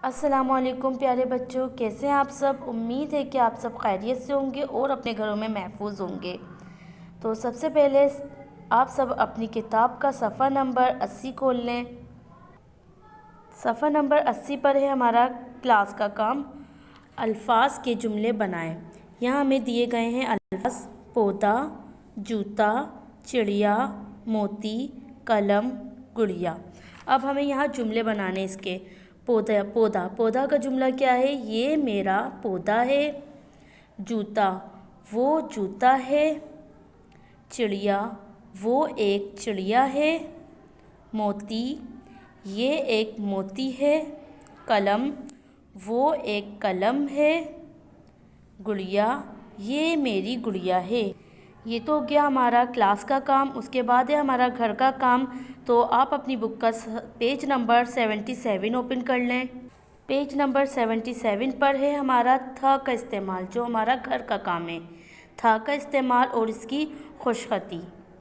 अस्सलामुअलैकुम प्यारे बच्चों, कैसे हैं आप सब। उम्मीद है कि आप सब खैरियत से होंगे और अपने घरों में महफूज होंगे। तो सबसे पहले आप सब अपनी किताब का सफ़ा नंबर 80 खोल लें। सफ़ा नंबर 80 पर है हमारा क्लास का काम, अल्फाज के जुमले बनाएं। यहाँ हमें दिए गए हैं अल्फाज पौधा, जूता, चिड़िया, मोती, कलम, गुड़िया। अब हमें यहाँ जुमले बनाने इसके। पौधा पौधा पौधा का जुमला क्या है, ये मेरा पौधा है। जूता, वो जूता है। चिड़िया, वो एक चिड़िया है। मोती, ये एक मोती है। कलम, वो एक कलम है। गुड़िया, ये मेरी गुड़िया है। ये तो हो गया हमारा क्लास का काम। उसके बाद है हमारा घर का काम। तो आप अपनी बुक का पेज नंबर 77 ओपन कर लें। पेज नंबर 77 पर है हमारा था का इस्तेमाल, जो हमारा घर का काम है। था का इस्तेमाल और इसकी खुशखती।